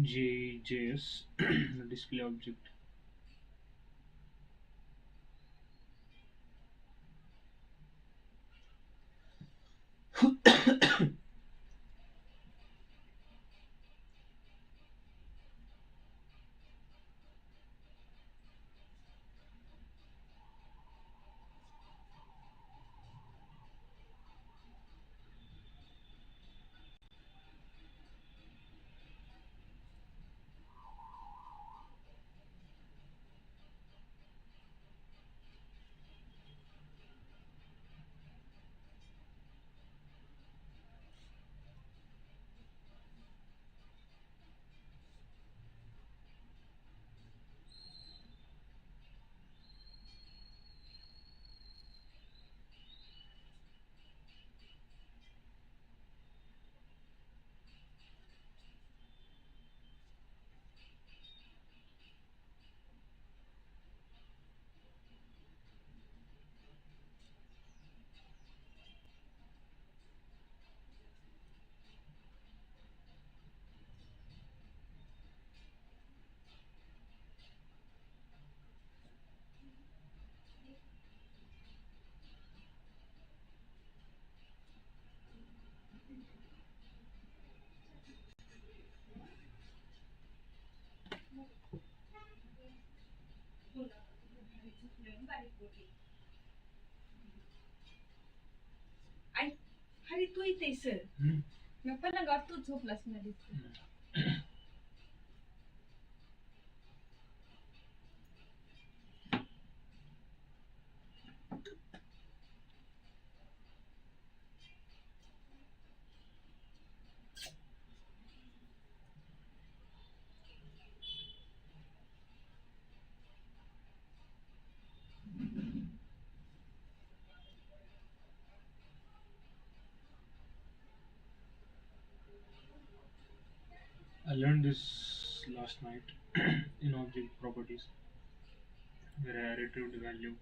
JS display object. आई अरे तू इथे सर मी पण ना तू झोपलास मध्ये I learned this last night in object properties, where I retrieved value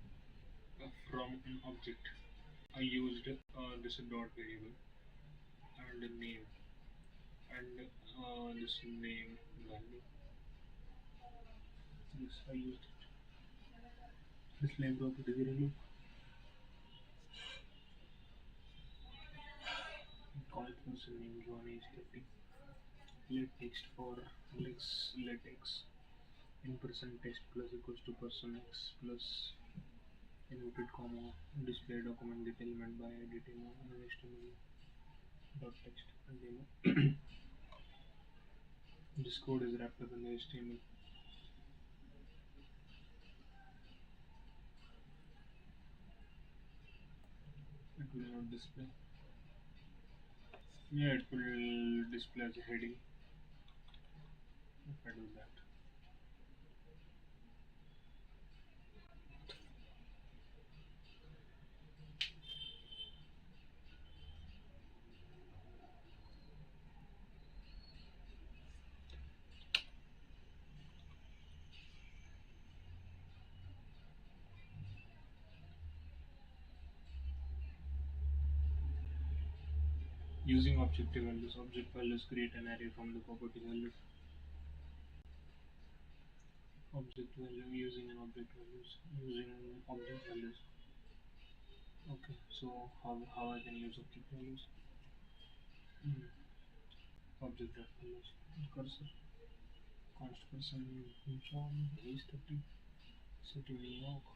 from an object. I used this dot variable and a name and this name value. This I used it. Display property variable. Call function name Johnny is 30. Let text for let x in percent text plus equals to person x plus inverted comma display document get element by editing an HTML dot text and demo. This code is wrapped up in the HTML. It will not display. Yeah, it will display as a heading if I do that. Using object values create an array from the property values. Object value using an object values. Okay, so how I can use object values? Hmm. Object values. Cursor. Const person John age 30. City New York.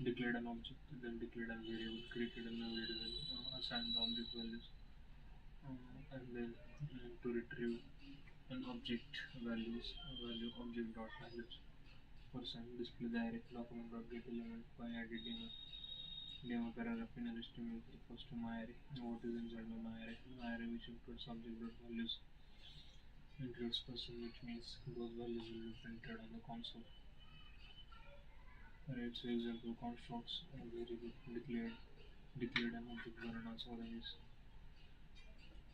Declared an object, then declared a variable, created a variable, assigned the object values, and then to retrieve an object object dot values. Person display the array document dot get element by editing a demo paragraph in HTML equals to my array. What is inside my array? My array which includes object dot values includes person, which means those values will be printed on the console. Right, so example constructs a variable declared declared an object bananas oranges,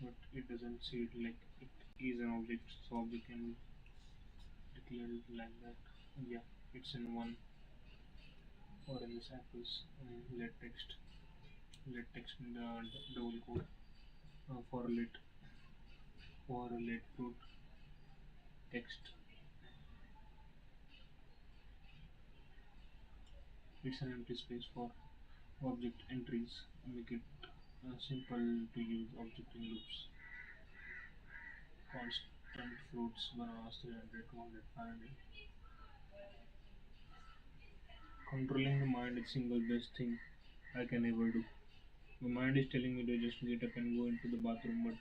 but it doesn't say it like it is an object, so object can be declared like that. Yeah, it's in one oranges apples. Let text in the double quote for let fruit text. It's an empty space for object entries. Make it simple to use object in loops. Constant fruits, bananas 300, 200, 500. Controlling the mind is single best thing I can ever do. My mind is telling me to just get up and go into the bathroom, but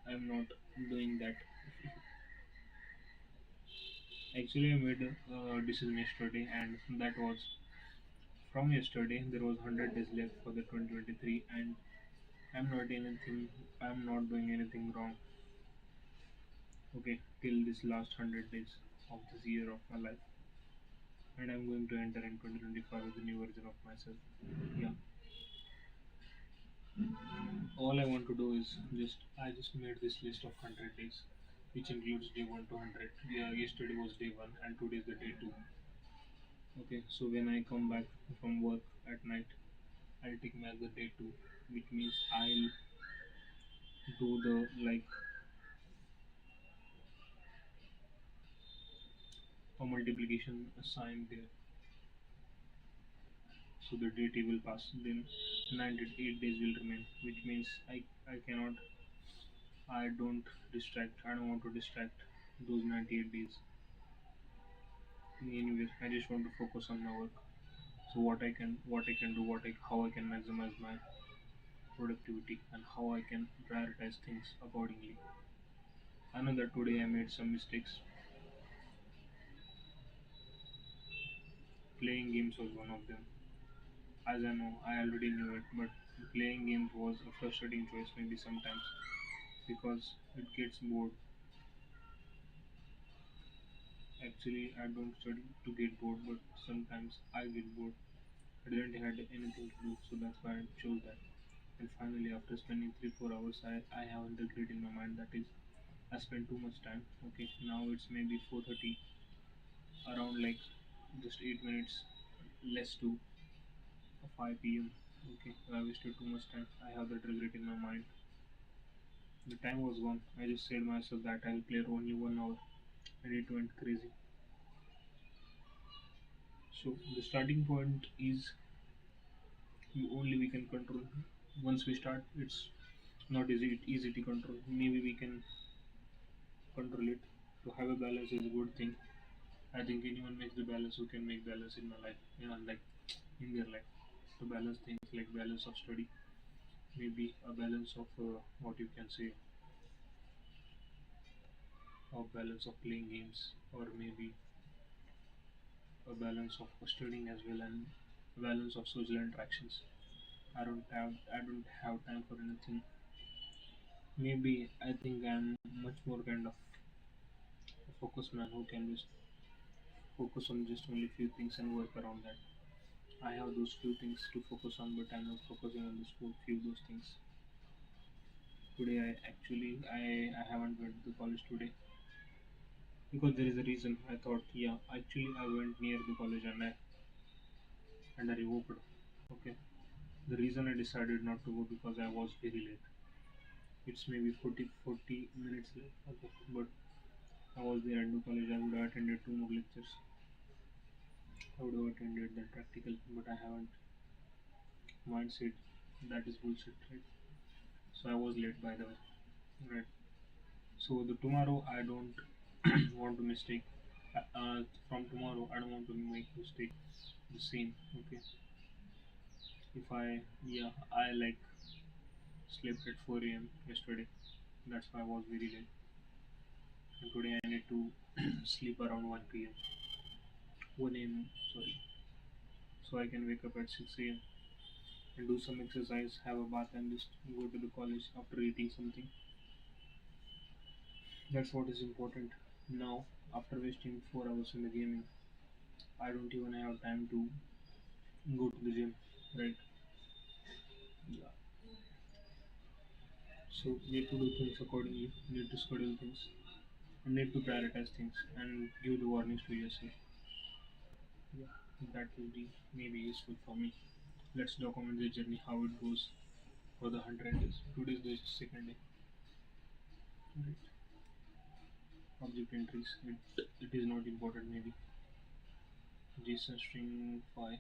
I'm not doing that. Actually, I made a decision yesterday, and that was from yesterday. There was 100 days left for the 2023, and I'm not anything. I'm not doing anything wrong. Okay, till this last 100 days of this year of my life, and I'm going to enter in 2025 with a new version of myself. Yeah, all I want to do is I just made this list of 100 days, which includes day 1 to 100. Yeah, yesterday was day 1, and today is the day 2. Okay, so when I come back from work at night, I'll take back the day 2, which means I'll do the like a multiplication sign there, so the day will pass. Then 98 days will remain, which means I don't want to distract those 98 days anyway. I just want to focus on my work. So what I can do, how I can maximize my productivity, and how I can prioritize things accordingly. I know that today I made some mistakes. Playing games was one of them. As I know, I already knew it, but playing games was a frustrating choice maybe sometimes, because it gets bored. Actually, I don't study to get bored, but sometimes I get bored. I didn't have anything to do, so that's why I chose that. And finally, after spending 3 4 hours, I have a regret in my mind, that is, I spent too much time. Okay, now it's maybe 4:30, around like just 8 minutes less to 5 p.m. Okay, I wasted too much time. I have that regret in my mind. The time was gone. I just said myself that I'll play only 1 hour, and it went crazy. So the starting point is only we can control. Once we start, it's not easy to control. Maybe we can control it. To have a balance is a good thing. I think anyone makes the balance who can make balance in my life. Like in their life. To balance things like balance of study, maybe a balance of what you can say, of balance of playing games, or maybe a balance of studying as well, and a balance of social interactions. I don't have time for anything. Maybe I think I'm much more kind of a focused man who can just focus on just only few things and work around that. I have those few things to focus on, but I'm not focusing on those few those things. Today I haven't went to college today, because there is a reason. I thought, yeah, actually I went near the college, and I revoked. Okay, the reason I decided not to go because I was very late. It's maybe 40 minutes late. Okay, but I was there at the college. I would have attended 2 more lectures. I would have attended the practical, but I haven't. Mindset, that is bullshit, right? So I was late by the way, right? So the tomorrow I don't want to mistake. From tomorrow I don't want to make mistake the same. Okay, if I like slept at 4 a.m. yesterday. That's why I was very late. And today I need to sleep around 1 p.m. 1 a.m. Sorry, so I can wake up at 6 a.m. and do some exercise, have a bath, and just go to the college after eating something. That's what is important. Now, after wasting 4 hours in the gaming, I don't even have time to go to the gym, right? Yeah. So need to do things accordingly. Need to schedule things. And need to prioritize things and give the warnings to yourself. Yeah, that will be maybe useful for me. Let's document the journey, how it goes for the 100 days. Today's the second day. Right. Object entries. It is not important maybe. JSON string 5.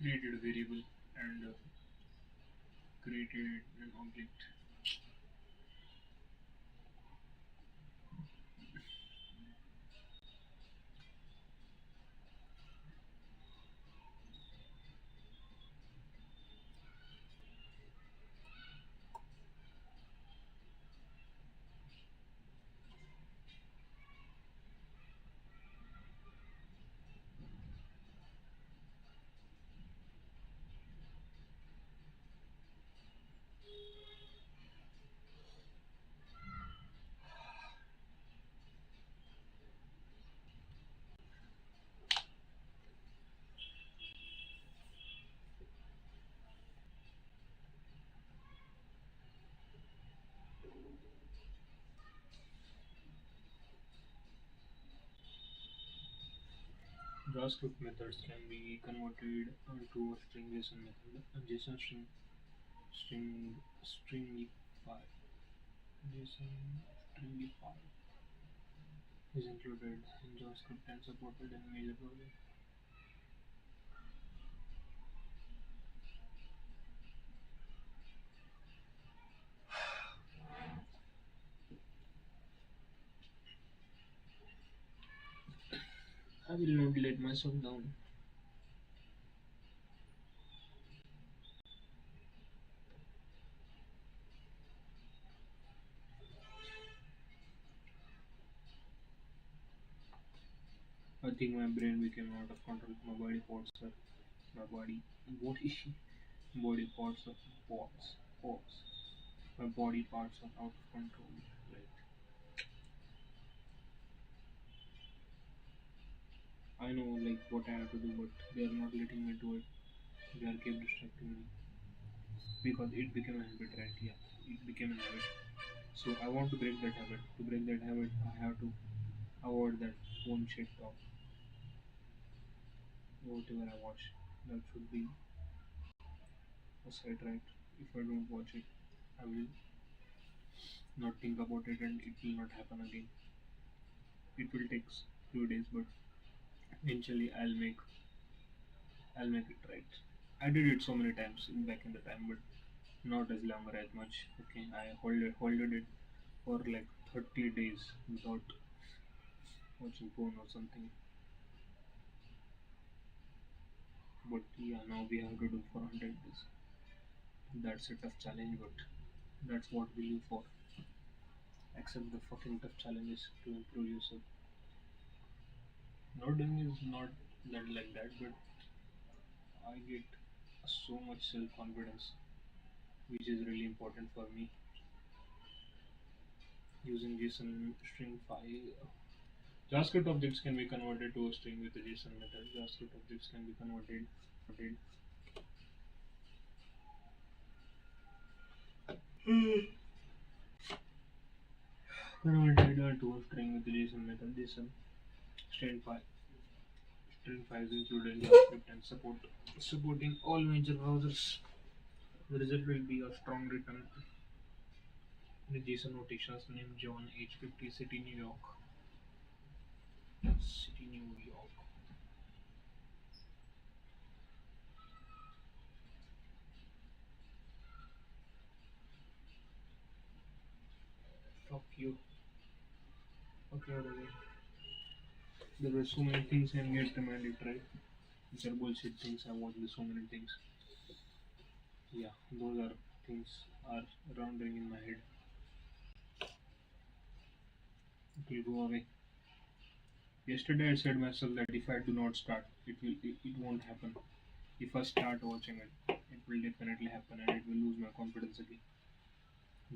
Created a variable and created an object. JavaScript methods can be converted to a string JSON method. A JSON stringify JSON stringify is included in JavaScript and supported in major projects. I will not let myself down. I think my brain became out of control. My my body, body, body parts of parts. My body parts are out of control. Like I know like what I have to do, but they are not letting me do it. They are keep distracting me because it became a habit, right? Yeah, it became a habit. So I want to break that habit. To break that habit, I have to avoid that phone shit talk. Whatever I watch, that should be a side, right? If I don't watch it, I will not think about it, and it will not happen again. It will take few days, but eventually I'll make it right. I did it so many times back in the time, but not as long or as much. Okay, I holded it for like 30 days without watching porn or something. But yeah, now we have to do for 100 days. That's a tough challenge, but that's what we live for. Accept the fucking tough challenges to improve yourself. Not doing is not that like that, but I get so much self confidence, which is really important for me. Using JSON string file, JavaScript objects can be converted to a string with a JSON method. JavaScript objects can be converted to a string with a JSON method. JSON string file. String files included in JavaScript and supporting all major browsers. The result will be a strong return in the JSON notations named John H50 City New York. City New York. you. Okay, alright. There were so many things and get reminded, right? Which are bullshit things. I watched so many things. Yeah, those are things are rounding in my head. It will go away. Yesterday I said myself that if I do not start, it won't happen. If I start watching it, it will definitely happen and it will lose my confidence again.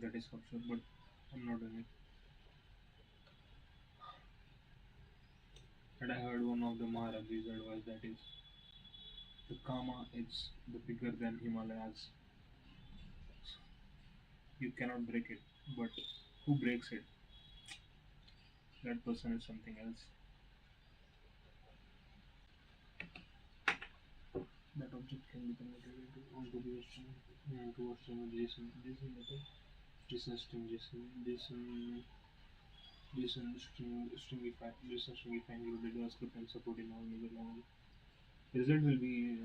That is for sure. But I'm not doing it. And I heard one of the Maharajis advice that is the karma is the bigger than Himalayas. You cannot break it, but who breaks it? That person is something else. That object can be converted into onto the string JSON method. JSON string JSON stringify included JavaScript and support in all major languages. Result will be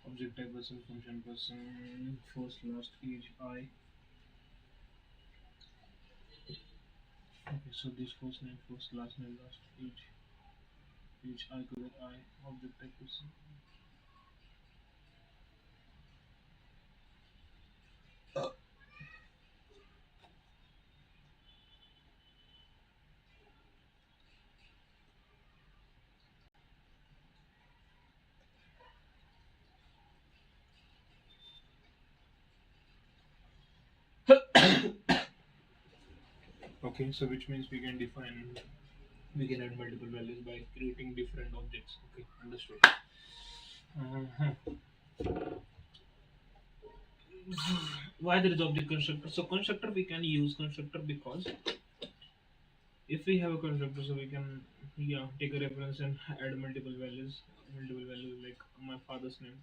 Object type person, function person, first, last, age, I. Okay, so this first name, first, last name, last, age, I, color, I, object type person. Okay, so which means we can add multiple values by creating different objects. Okay, understood. Uh-huh. Why there is object constructor? So constructor we can use constructor because if we have a constructor, so we can take a reference and add multiple values like my father's name,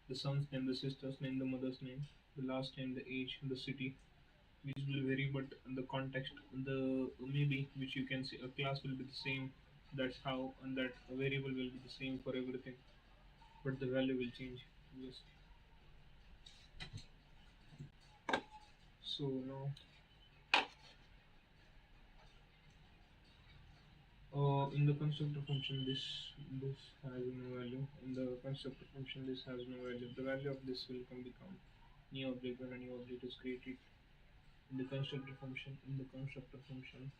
the son's name, the sister's name, the mother's name, the last name, the age, the city, which will vary, but the context, the maybe which you can see a class will be the same. That's how, and that a variable will be the same for everything, but the value will change. Yes. So now, in the constructor function, this has no value. In the constructor function, this has no value. The value of this will become new object when a new object is created. In the constructor function, in the constructor function,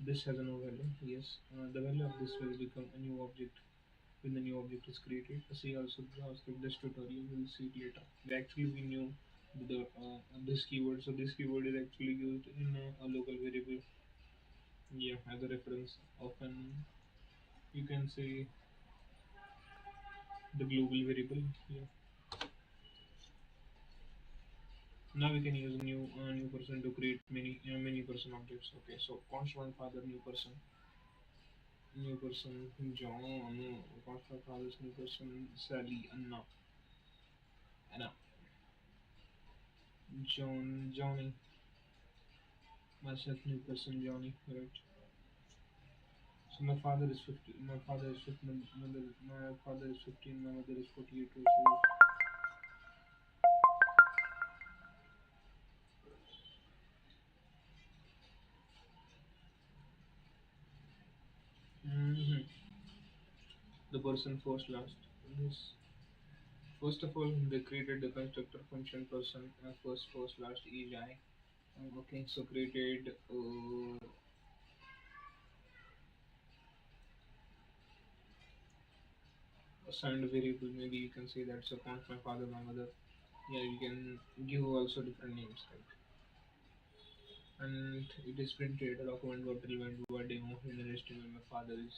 this has no value. Yes, the value of this will become a new object when the new object is created. See also JavaScript. This tutorial we'll see it later. Actually, we knew this keyword. So this keyword is actually used in a local variable. Yeah, as a reference. Often you can say the global variable. Yeah. Now we can use new person to create many person objects. Okay, so constant father new person John, constant father's new person Sally, Anna, Johnny, myself new person Johnny. Right. So my father is 50. My father is 15. My father is 15. My mother is 48 years old. Hmm. The person first last. This first of all they created the constructor function person first last is I. Okay, so created assigned variable. Maybe you can say that's a count my father, my mother. Yeah, you can give also different names, right? And it is printed a document got relevant word demo in an estimate. My father is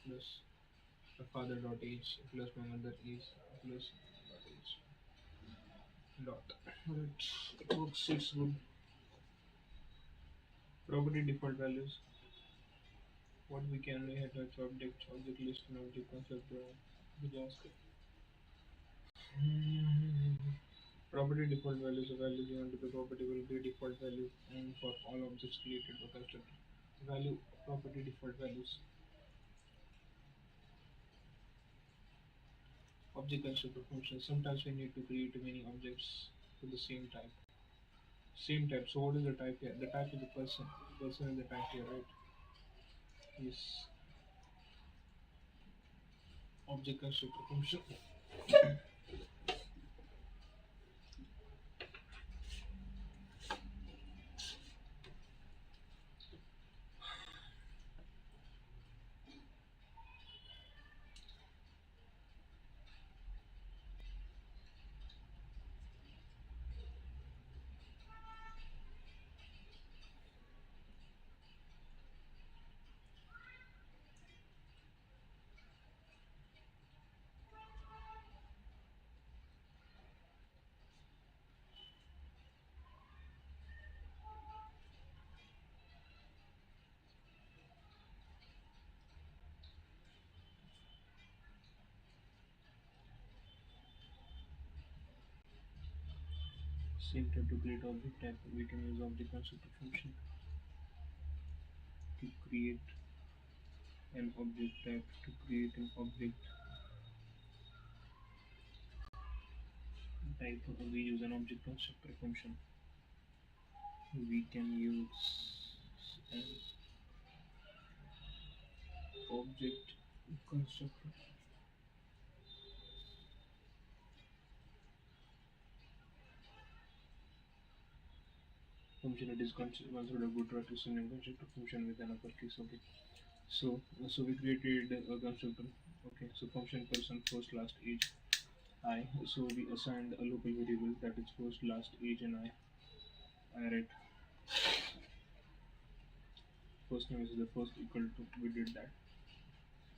plus my father dot age plus my mother is plus dot age dot. Right. It works. It's good. Property default values. What we can we have touch object list and object concept the JavaScript. Property default values. The value given to the property will be default value and for all objects created by constructor. Value property default values. Object constructor function. Sometimes we need to create many objects with the same type. Same type. So what is the type here? The type is the person. The person is the type here, right? Yes. Object constructor function. Same type to create object type, we can use object constructor function to create an object type. To create an object type, we use an object constructor function. We can use an object constructor function. It is considered a good practice in a constructor function with an uppercase. Okay. So we created a constructor. Okay. So function person first last age I. So we assigned a local variable that is first last age and I. I write first name is the first equal to. We did that.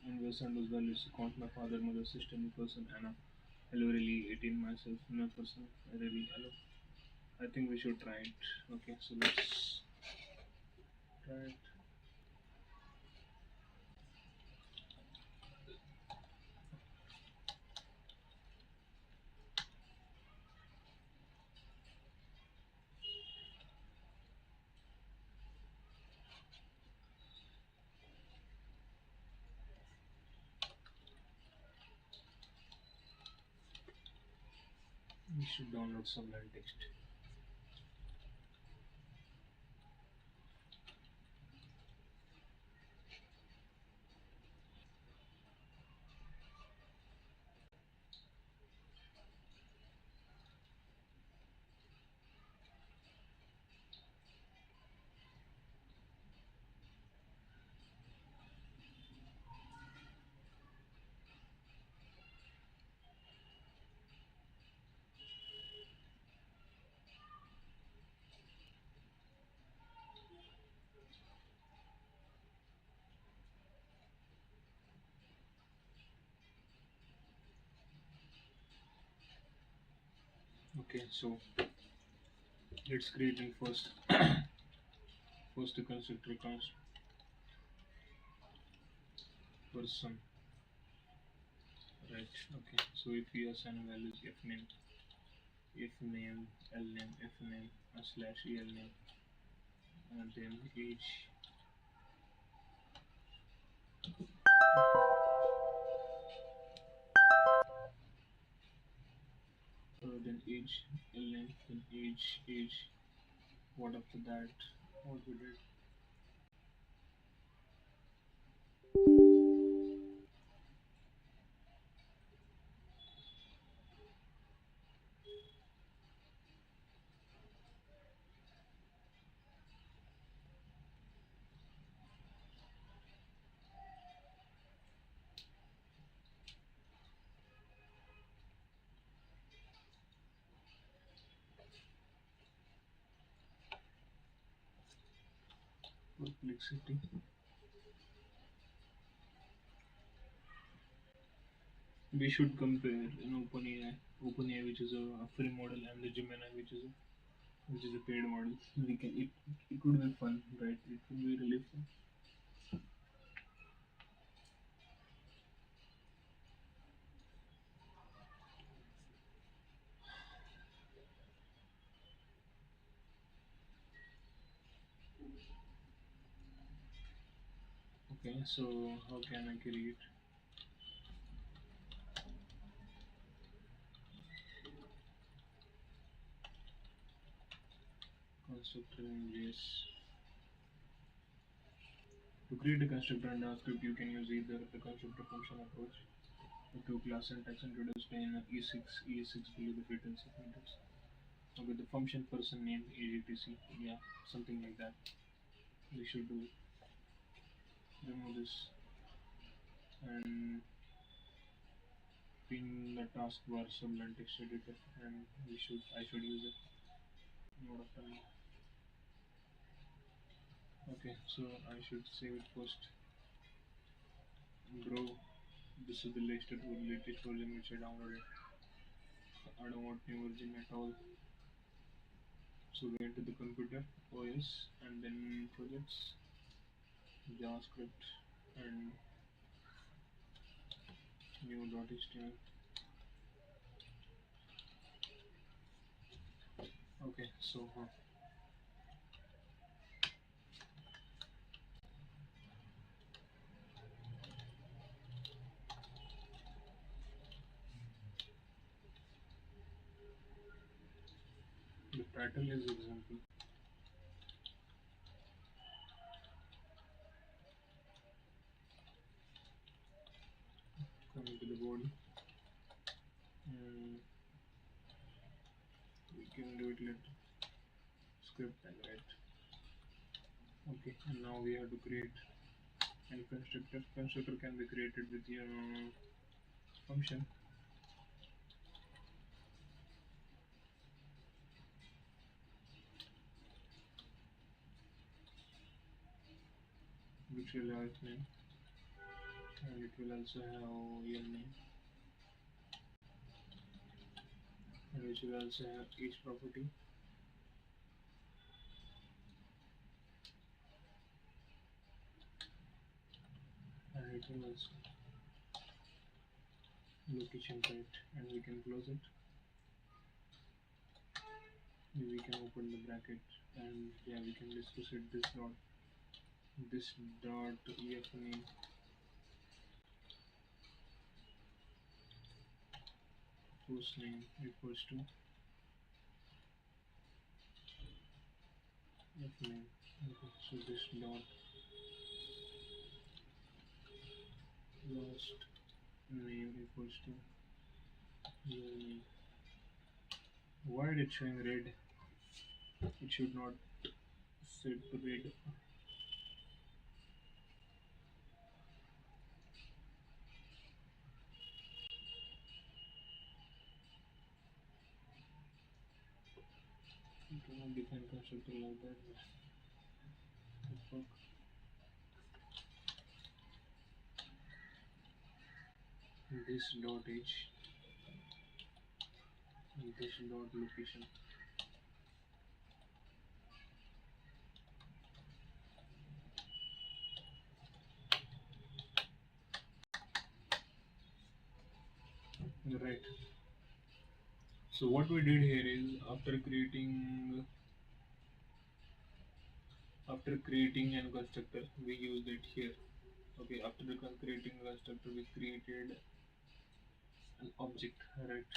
And we assigned those values. Count my father, mother, sister, new person, Anna. Hello, really 18 myself, no person, really hello. I think we should try it. Okay, so let's try it. We should download Sublime Text. Okay, so let's create in first the constructor const person, right? Okay, so if we assign values if name, l name, f name, slash el name, and then age, then age, l name, then age. What after that? What we did? Perplexity. We should compare OpenAI, which is a free model, and the Gemini, which is a paid model. We can it could be fun, right? It could be really fun. Okay, so how can I create constructor in JS? To create a constructor in JavaScript, you can use either the constructor function approach, the two class syntax introduced in ES6 below the pattern syntax. Okay, the function person name AGTC, yeah, something like that. We should do remove this and pin the taskbar Sublime text editor, and I should use it. Not of time. Okay, so I should save it first. Bro, this is the latest version which I downloaded. I don't want new version at all. So go into the computer OS and then projects, JavaScript, and new.html, Okay, so the title is example. Coming to the body, mm, we can do it later. Script and write. Okay, and now we have to create any constructor. Constructor can be created with your function, which will have name, and it will also have your name, and which will also have each property, and it will also location type, and we can close it. We can open the bracket, and yeah, we can discuss it. This dot ef name post name equals to f name. Okay, so this dot last name equals to your name. Why it showing red? It should not set red. You cannot define constructor like that. The fuck? This dot h and this dot location. Right. So what we did here is after creating an constructor, we used it here. Okay, after creating a constructor, we created an object, right?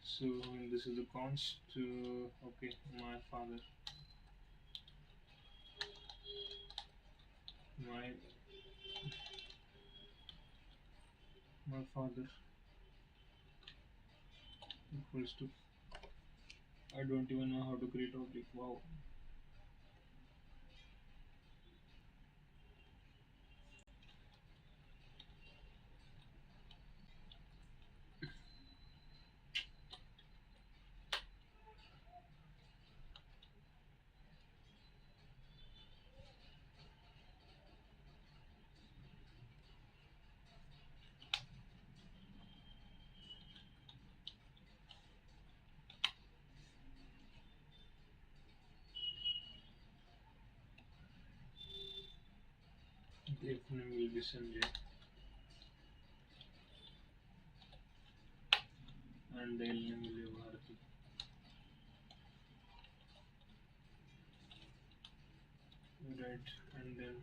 So this is the const. Okay, my my father equals to. I don't even know how to create object. Wow. The F name will be Sanjay, and the L name will be Bharati. Right, and then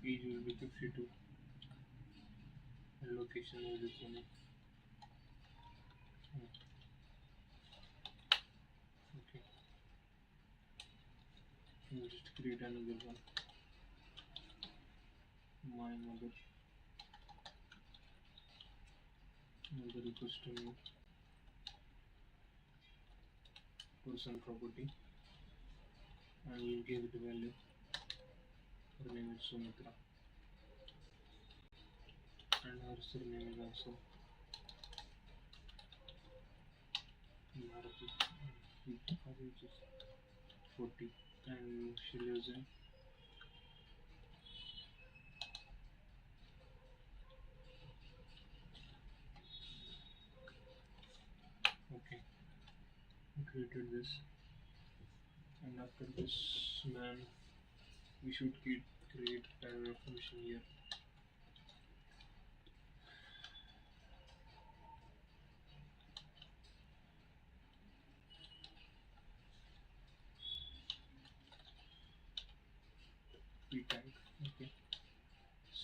age will be 52, and location will be Pune. Hmm, okay, we'll just create another one. My mother equals to new person property, and we'll give it a value. Her name is Sumitra, and her surname is also Bharati. Her age is 40, and she lives in. Okay, we created this, and after this man, we should create paragraph function here.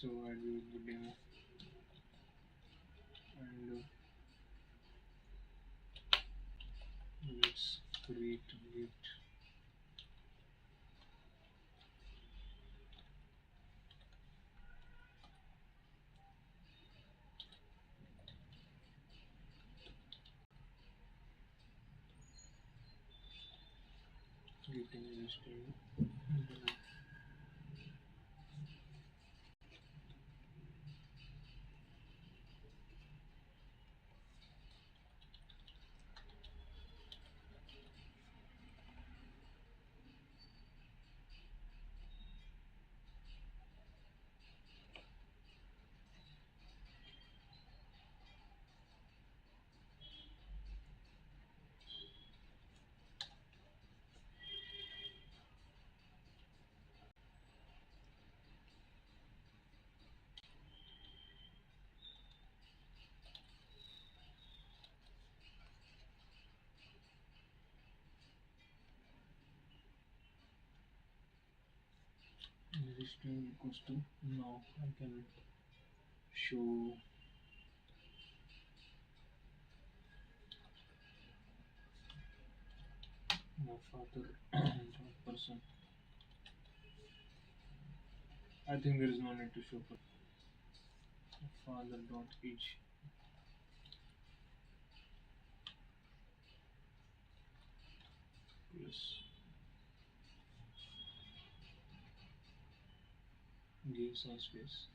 So I'll use the demo and let's create git getting existing. Existing equals to now I can show my father dot person. I think there is no need to show for father dot age plus give some space.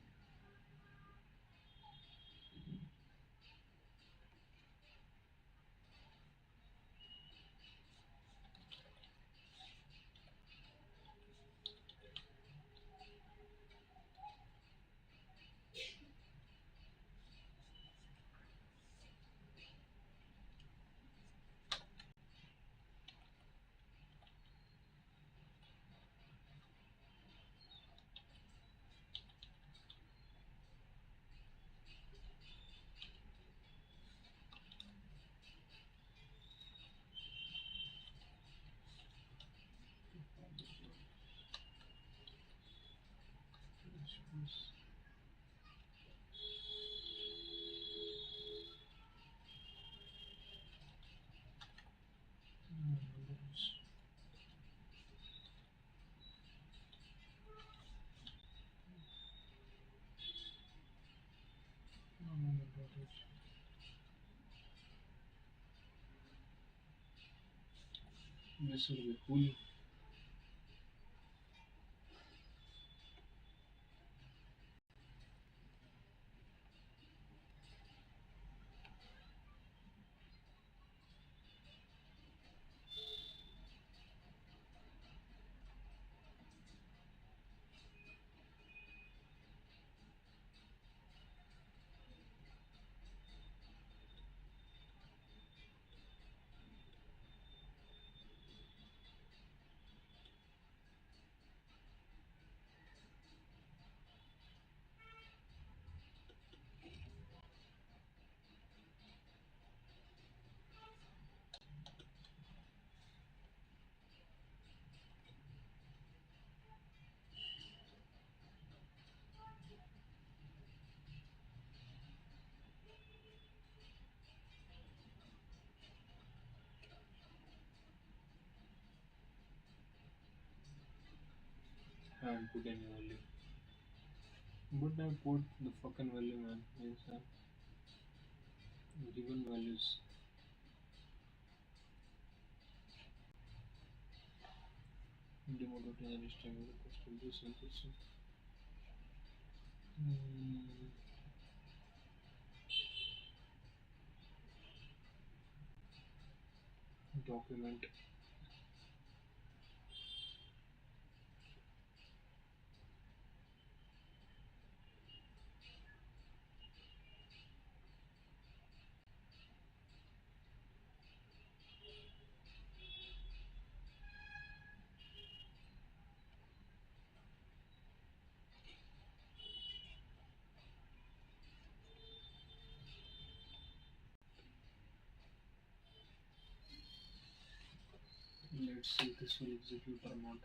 Space. This will be cool. I haven't put any value. But I put the fucking value, man. Means given values. Demo.nl string equals to this and this. Mm, document. Let's see if this will execute or not.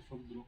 fuck, bro?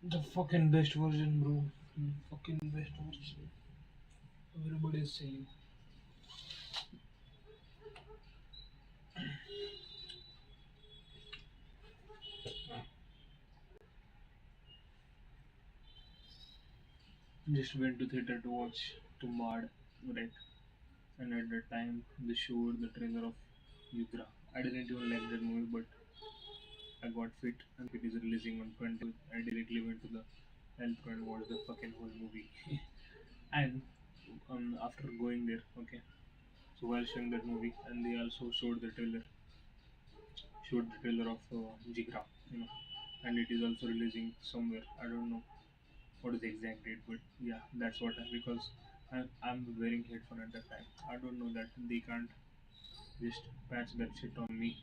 The fucking best version, bro. Fucking best version. Everybody is saying. Just went to theater to watch to Mad, right? And at that time, they showed the trailer of Yudra. I didn't even like that movie, but I got fit, and it is releasing on 20. I directly went to the health and watched the fucking whole movie. And after going there, okay, so while showing that movie, and they also showed the trailer of Jigra, you know, and it is also releasing somewhere. I don't know what is the exact date, but yeah, that's what because I'm wearing headphone at that time. I don't know that they can't just patch that shit on me.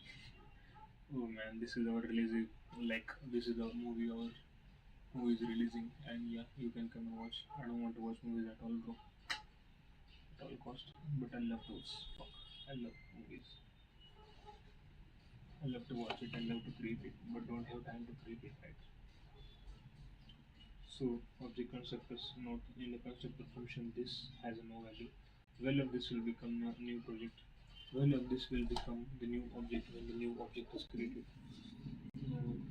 Oh man, this is our release. Like this is the movie our movie is releasing, and yeah, you can come and watch. I don't want to watch movies at all, bro, at all cost. But I love those. Fuck, I love movies. I love to watch it. I love to create it, but don't have time to create it, right? So object constructors note in the constructor function this has no value. Well of this will become a new project. Well of this will become the new object when the new object is created. And,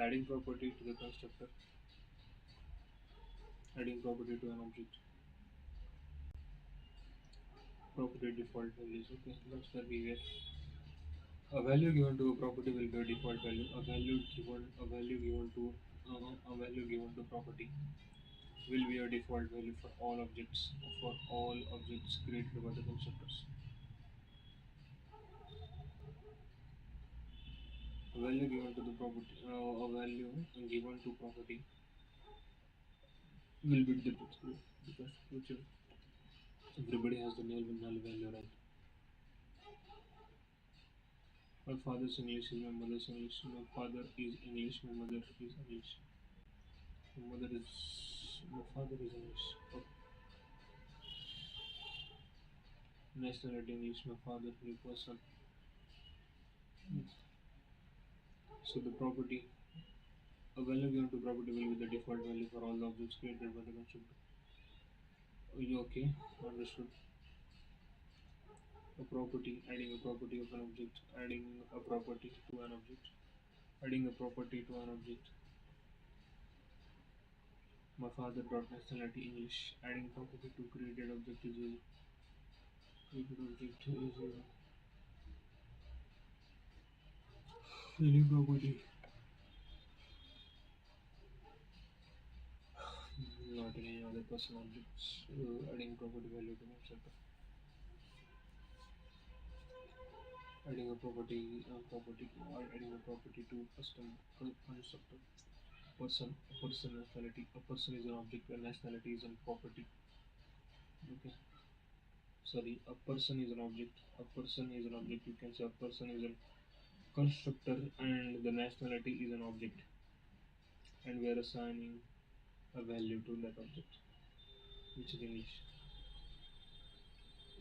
adding property to the constructor, adding property to an object, property default values. Okay, that's where we get a value given to a property will be a default value. A value given to property will be a default value for all objects created by the constructors. A value given to the property, a value given to property will be the default because future everybody has the null value, right? My father's English is my mother's English. My father is English. My mother is English. My father is English. Okay. Nationality English. My father new person. So the property a value given to property will be the default value for all the objects created by the constructor. You okay? Understood. A property, adding a property of an object, adding a property to an object, adding a property to an object. My father dot nationality English, adding property to created object is a created object is a adding property, not any other person objects. Adding property value to constructor, adding a adding a property to custom constructor. Person nationality. A person is an object where nationality is a property. Okay. Sorry, a person is an object. A person is an object. You can say a person is a constructor and the nationality is an object. And we are assigning a value to that object, which is English.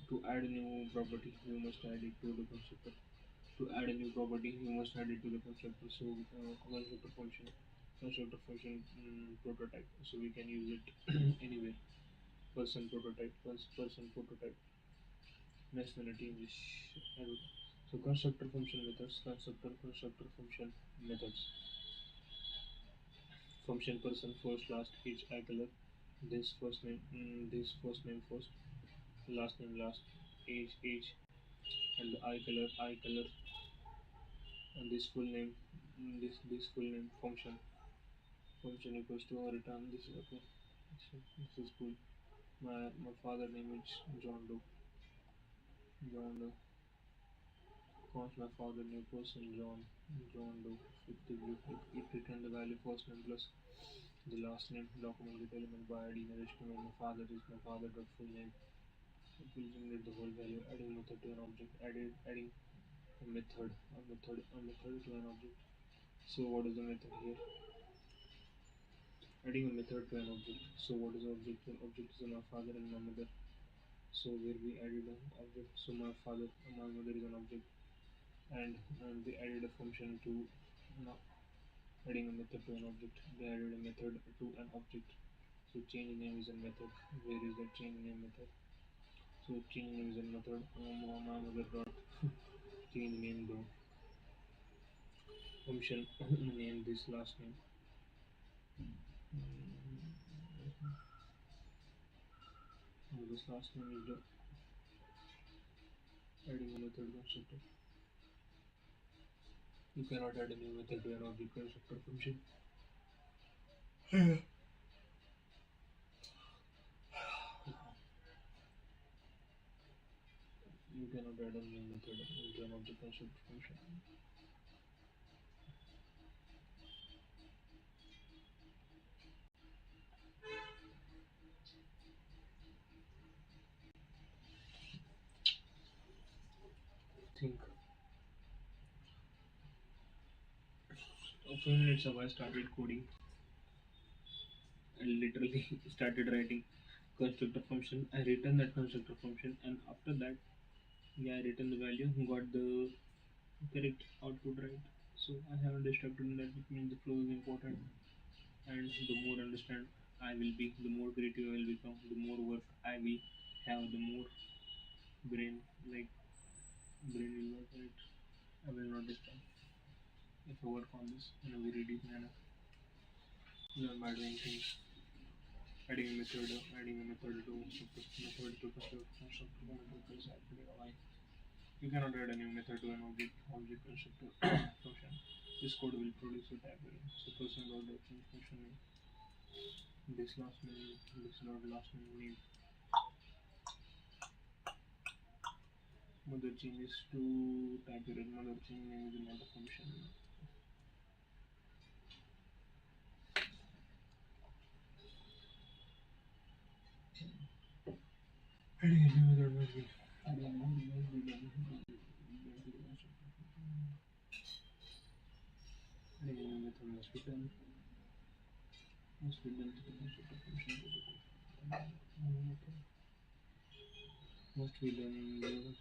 To add a new property, you must add it to the constructor. To add a new property, you must add it to the constructor. So, constructor function prototype. So we can use it anywhere. Person prototype, nationality English. And so constructor function methods. Function person first, last, age, eye color. This first name first, last name last, age, and the eye color, and this full name, this full name function equals to return. This is okay. This is cool. My father name is John Doe. John Doe. Calls my father new person John Doe. It return the value first name plus the last name document with element by ID in HTML. My father is my father dot full name. It will generate the whole value. Adding method to an object. Adding a method to an object. So what is the method here? Adding a method to an object. So what is the object? The object is my father and my mother. So where we added an object. So my father and my mother is an object, and we added a function to no, adding a method to an object. They added a method to an object. So change name is a method. Where is the change name method? So change name is a method. My mother dot change name dot function name this last name. This last name is the adding a method constructor. You cannot add a new method to an object constructor function. You cannot add a new method into an object constructor function. Think. A few minutes ago, I started coding and literally started writing constructor function. I returned that constructor function, and after that, yeah, I returned the value, got the correct output right. So I have understood that it means the flow is important, and the more understand I will be, the more creative I will become, the more work I will have, the more brain like brain will work right. I will not disturb if I work on this in a very deep manner. Learn by doing things. Adding a method to constructor is actually a line. You cannot add a new method to an object constructor function. This code will produce a tag value. So person dot change function name. This dot last name. Mother changes to type error. Mother change name is not a function. Adding a new method must be done. Adding a new method must be done to the constructor function protocol. Must be done.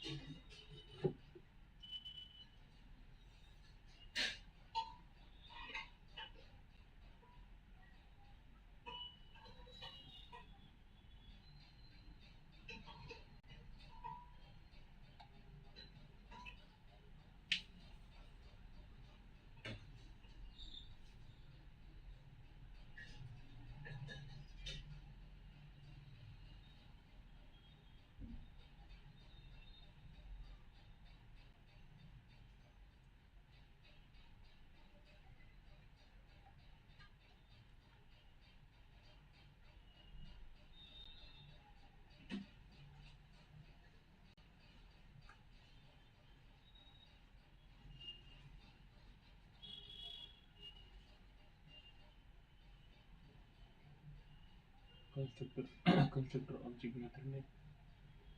Constructor constructor object method name.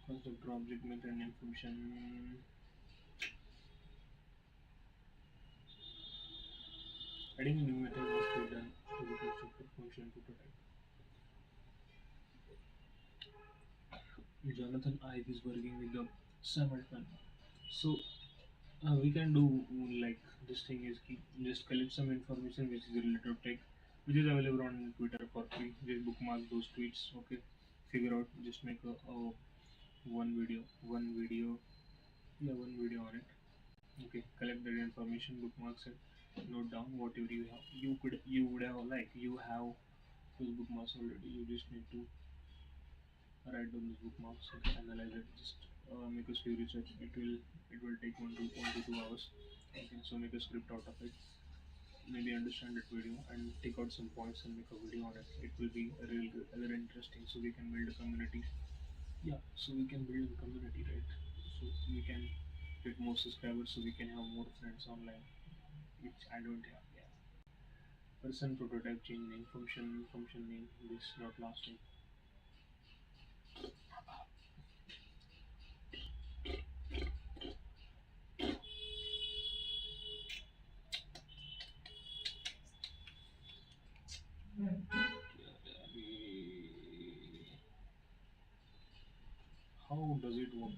Constructor object method name function. Adding a new method must be done to the constructor function prototype. Jonathan Ive is working with the Samaritan. So we can do like this thing is just collect some information which is related to tech, which is available on Twitter for free. Just bookmark those tweets. Okay, figure out. Just make a one video, yeah, one video on it. Okay, collect that information, bookmarks it, note down whatever you have. You would have like you have those bookmarks already. You just need to write down those bookmarks, okay, analyze it, just make a few research. It will take 1 to 2 hours. Okay, so make a script out of it. Maybe understand that video and take out some points and make a video on it. It will be real good, very interesting. So we can build a community. Yeah, so we can build a community, right? So we can get more subscribers, so we can have more friends online, which I don't have. Yeah. Person prototype change name function name this not last name. How does it work?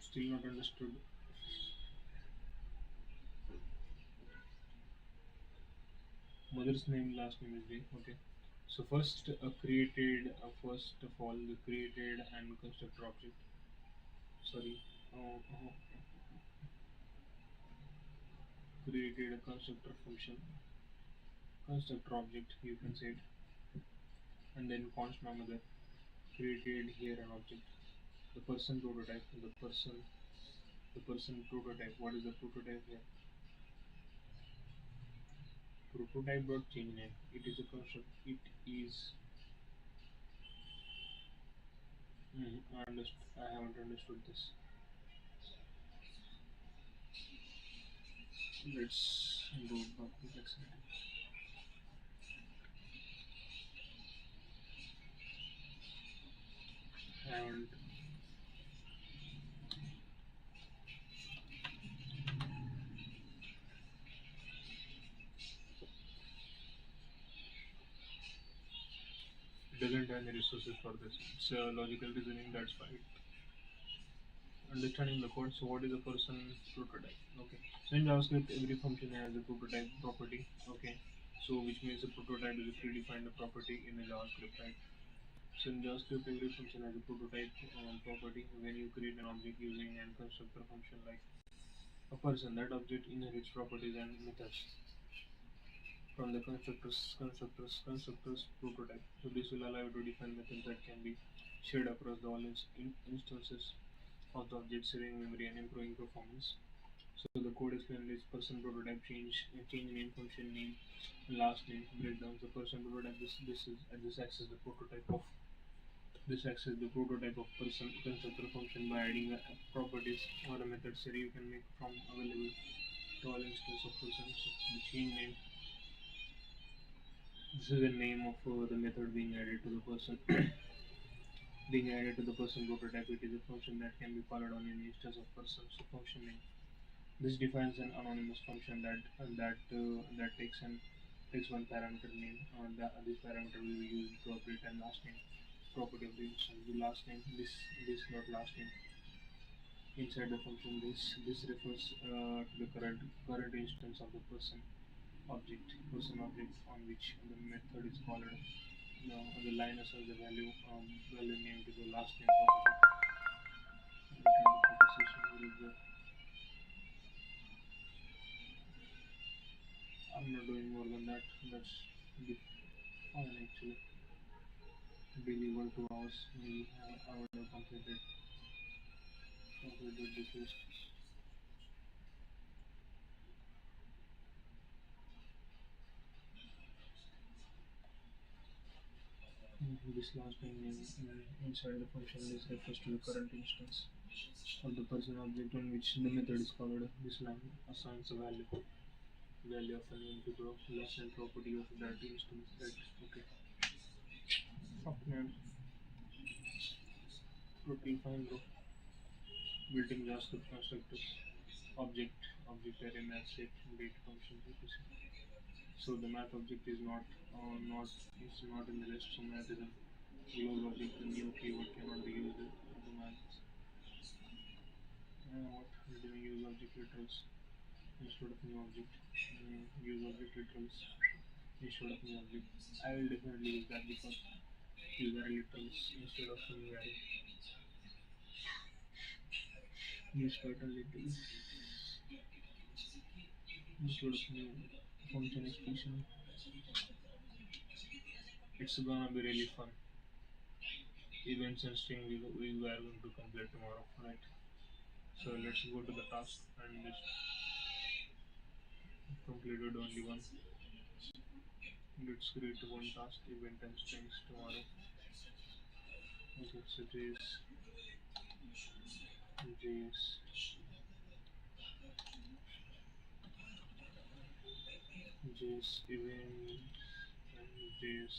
Still not understood. Mother's name, last name is D. Okay. So first of all, the created and constructor object. Sorry. Uh, created a constructor function, constructor object. You can say it, and then const my mother. Created here an object. The person prototype. The person prototype. What is the prototype here? Prototype dot change name. It is a construct. It is. I haven't understood this. Let's go back complexity. And it doesn't have any resources for this. It's logical reasoning, that's fine. Understanding the code. So what is a person prototype? Okay. So in JavaScript, every function has a prototype property. Okay. So which means a prototype is a predefined property in a JavaScript, right? So in JavaScript, every function has a prototype property. When you create an object using an constructor function like a person, that object inherits properties and methods from the constructors prototype. So this will allow you to define methods that can be shared across the all instances of the object, saving memory and improving performance. So the code explains this person prototype change name, function name, last name, breakdowns. The person prototype this access the prototype of person constructor function by adding properties or a method set you can make from available to all instance of person. So the change name, this is the name of the method being added to the person being added to the person prototype. It is a function that can be called on an instance of person. So function name. This defines an anonymous function that takes one parameter name. This parameter will be used to operate and last name property of the instance. The last name, this not last name inside the function. This refers to the current instance of the person object on which the method is called. Now the line assigns the value name to the last name property. Return the proposition with the I'm not doing more than that. That's the fine actually. Daily 1 2 hours. Maybe I would have completed this list. This last name inside the function is refers to the current instance of the person object on which the method is called. This line assigns a value of an integer less than property of that instance. Right? Okay. Fuck man. Totally fine bro. Building JavaScript constructors. Object array math set date function etc. So the math object is not in the list. So math is a global object. The new keyword cannot be used to math. What do we use object literals instead of new object? Use object literals instead of new object. I will definitely use that because use array literals instead of new array. Use pattern literals instead of new function expression. It's gonna be really fun. Events and string we are going to complete tomorrow, right? So let's go to the task and just completed only one. Let's create one task, event and strings tomorrow. Okay, so JS event and JS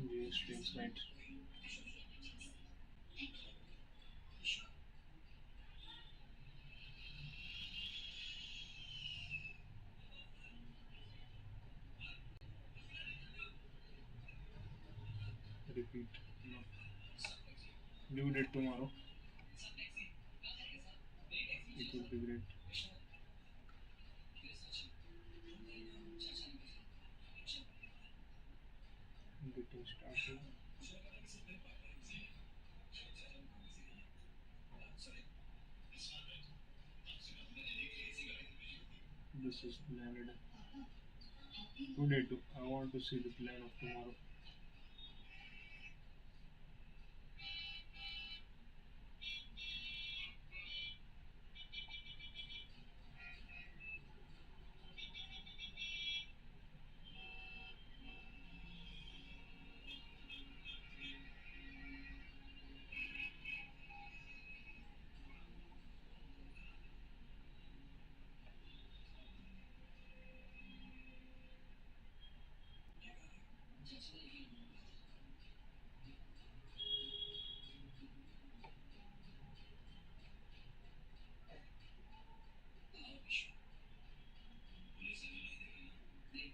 JS strings, right? Repeat. No. Due date tomorrow. It would be great. Getting started. This is planned. Today too. I want to see the plan of tomorrow.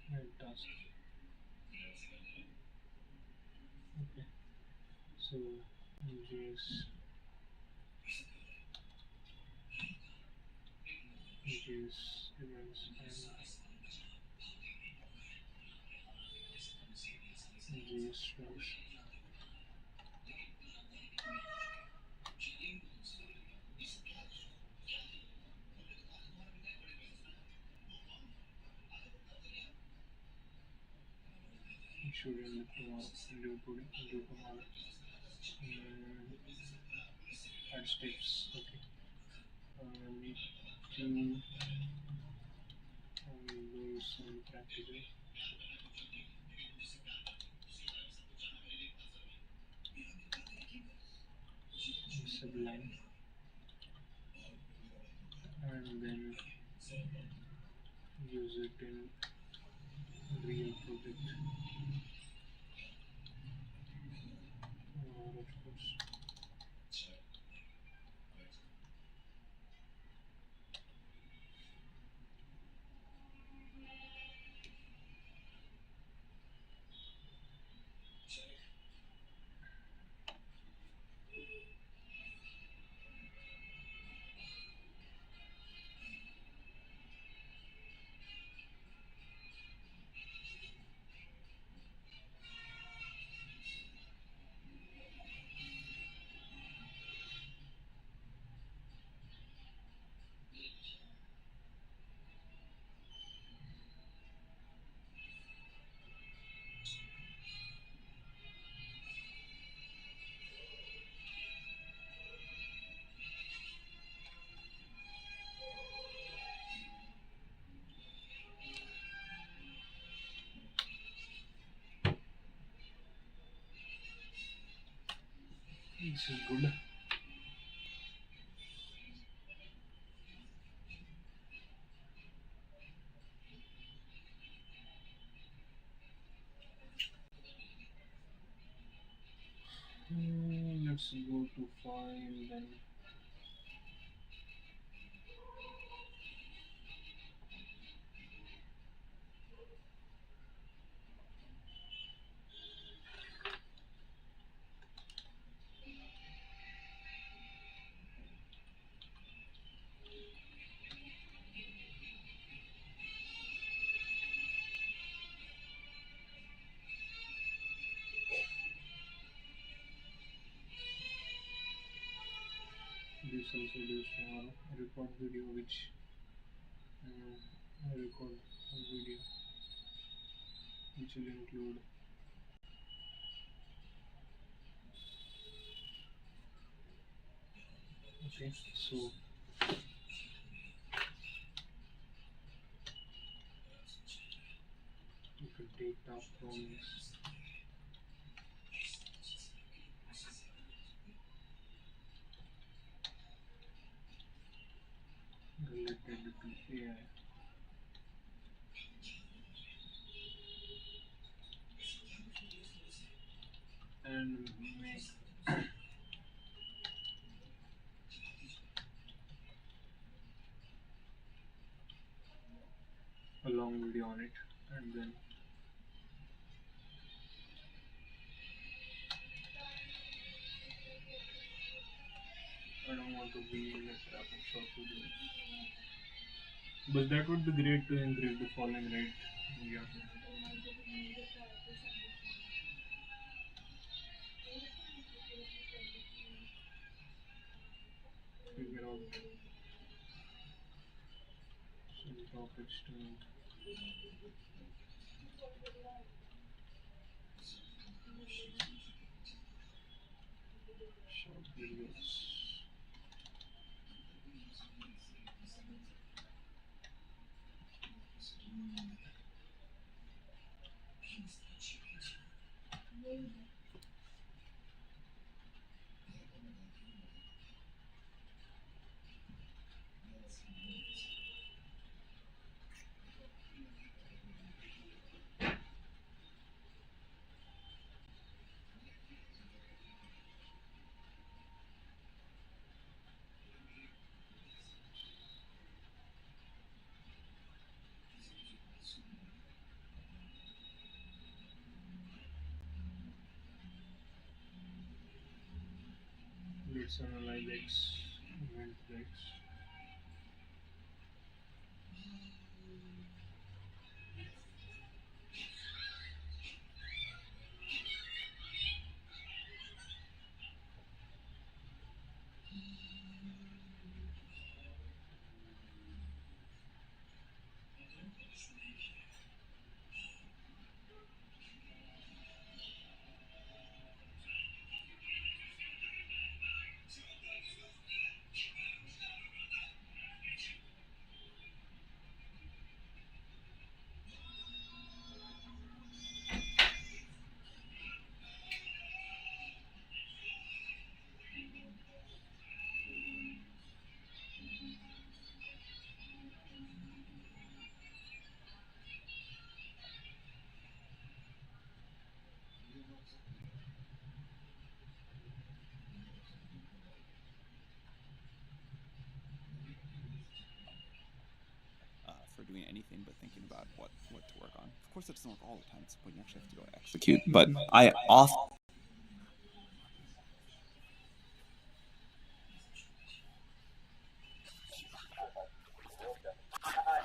And task. Okay. So JS events and JS strings. Should end tomorrow. Due today. Due tomorrow. Add steps. Okay. Need to do some practical. Sublime and then use it in real project. Of course. This is good. Let's go to file then. This also used for record video, which record video, which will include okay. So you can take the promise related to AI and make a long video on it, and then I don't want to be in a trap of short videos. But that would be great to increase the following, right? Yeah. Figure out some topics to short videos. Let's analyze X, event X. doing anything but thinking about what to work on. Of course, that doesn't work all the time. It's when you actually have to go execute. But I often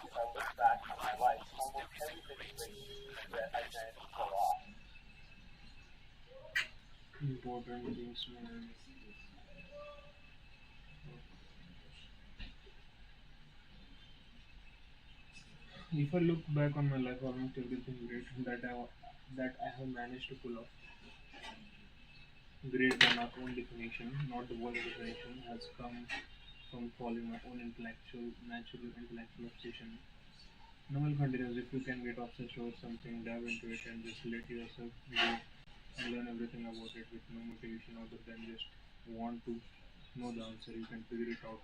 If I look back on my life, almost every situation that I managed to pull off. Important things, man. If I look back on my life, almost everything great that I have managed to pull off. Great on our own definition, not the world definition, has come from following my own natural intellectual obsession. Novel continues. If you can get obsessed over something, dive into it and just let yourself go and learn everything about it with no motivation other than just want to know the answer. You can figure it out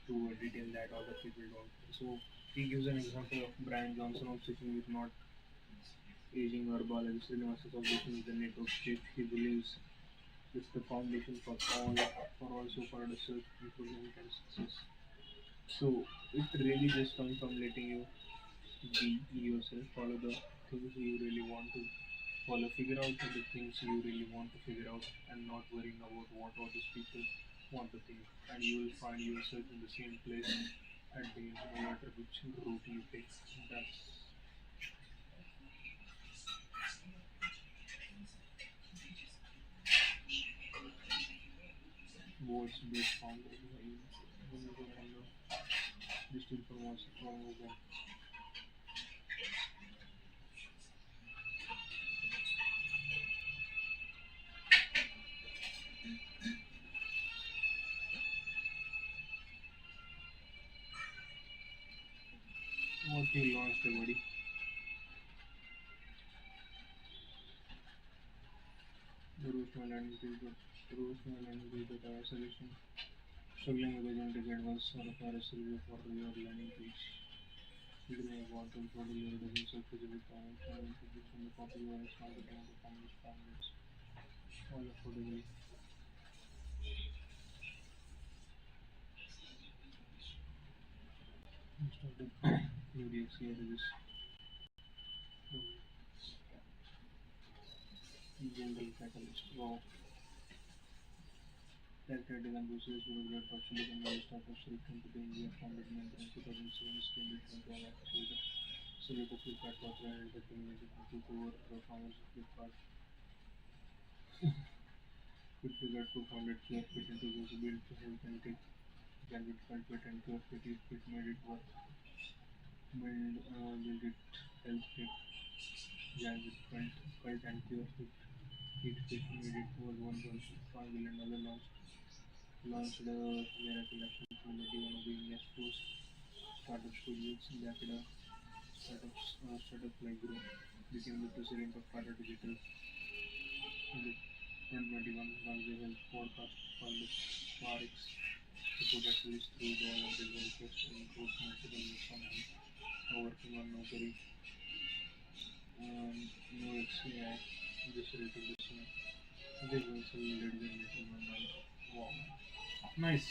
to a detail that other people don't. So he gives an example of Brian Johnson obsession with not aging or biology. Srinivas's obsession with the network shift. He believes it's the foundation for all super research, improvement and success. So it really just comes from letting you be yourself, follow the things you really want to follow, figure out the things you really want to figure out, and not worrying about what others people want to think. And you will find yourself in the same place at the end, no matter which route you take. That's what's based on the distinct from what's wrong with them. What you launched, buddy? The roast my landing page, but the roast my landing page that I was struggling with agent to get was sort of a review for your landing page. Building a bottom total layer doesn't surface with trying to put on the copy or it's not getting the performance standards all affordably. Instead of UDX here is general catalyst. Wow. Character design process with a great partially from the startup shift into the India founded in 2007 scaled it into an accelerator. Accelerator Flipkart for 330 million took over performance of Flipkart. With regard to founded CareFit into was built to help and take Gambit cultivate and CareFit it made it work. Build it help it Gambit cult and CareFit it made it over $1.5 billion launched Miracle Action Community, one of the India's first startup studios, backed startups like Grow, became the president of Tata Digital in the 2021 Rangay Health podcast called the RX. The book actually through the Olympic Gold Coast and wrote multiple books on him, working on Naukri, no XAI, just related to this one. This was a ladies and gentlemen. Wow. Nice.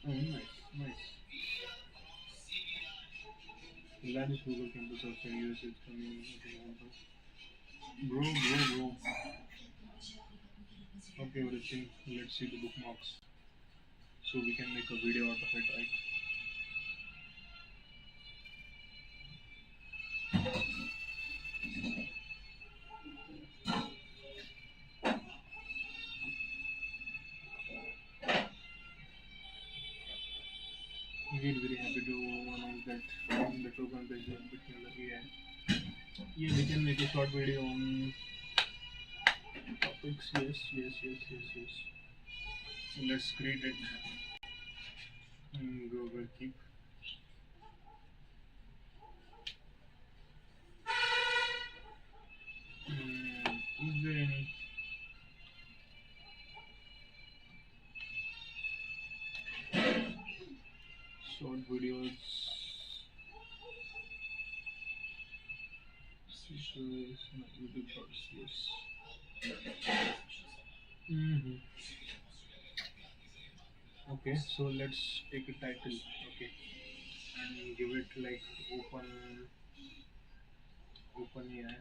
Oh, nice, nice. The largest Google campus outside US is coming in Hong Bro. Okay, everything. Let's see the bookmarks. So we can make a video out of it, right? Again, very happy to announce that the token page is between the AI. Yeah, we can make a short video on topics. Yes. So let's create it. Google Keep. Is there any short videos? This is my YouTube shorts. Yes. Mm-hmm. Okay, so let's take a title. Okay, and give it like open AI.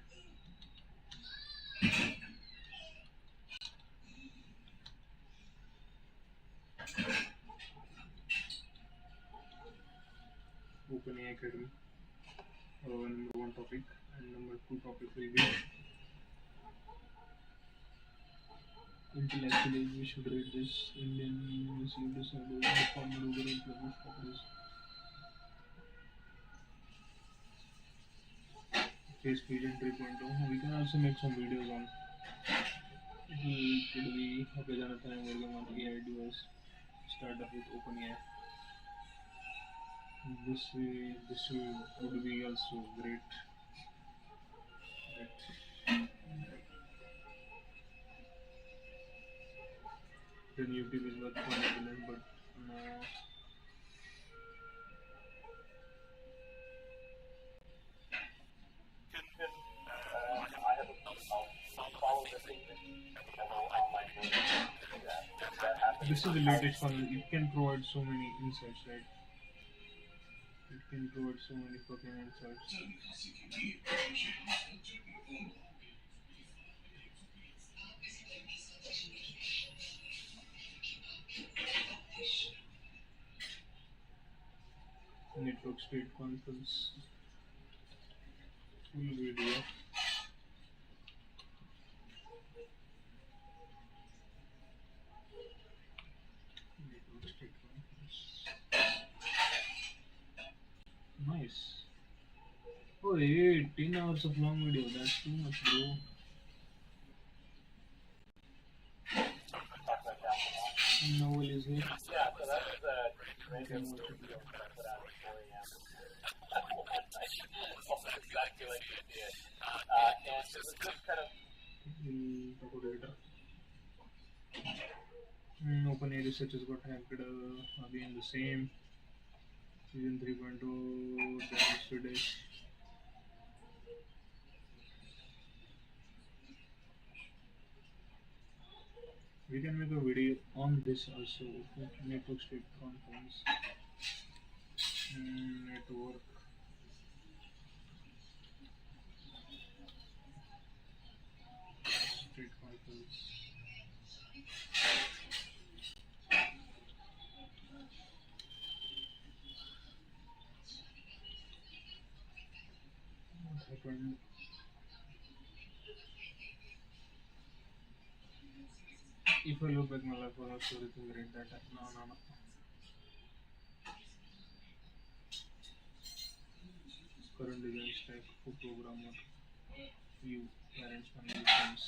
Open AI Academy. Number one topic, and number two topic will be intellectually we should read this Indian Muslim decided the former over implement properties. Face Fusion 3.0. We can also make some videos on could we okay Jonathan I'm working on AI device. Start up with OpenAI. Would be also great. Then YouTube is worth for Netherlands, but no. I have I'll follow the thing that online version. That happens. This is the latest one. It can provide so many insights, right? It can provide so many fucking insights. Network state conference. Full video. Network state conference. Nice. Oh, 18 hours of long video. That's too much, bro. Novel is here. Yeah, so that was a random video that I put out at 4 a.m. Almost exactly like you did. And it was just kind of We'll talk about it later. OpenAI research has got hacked again the same. Season 3.0 yesterday. We can make a video on this also. Network state conference. Network state conference. What happened? If I look back my life, I was everything great that time. No. Current design stack for programmer, view, parents, family, friends.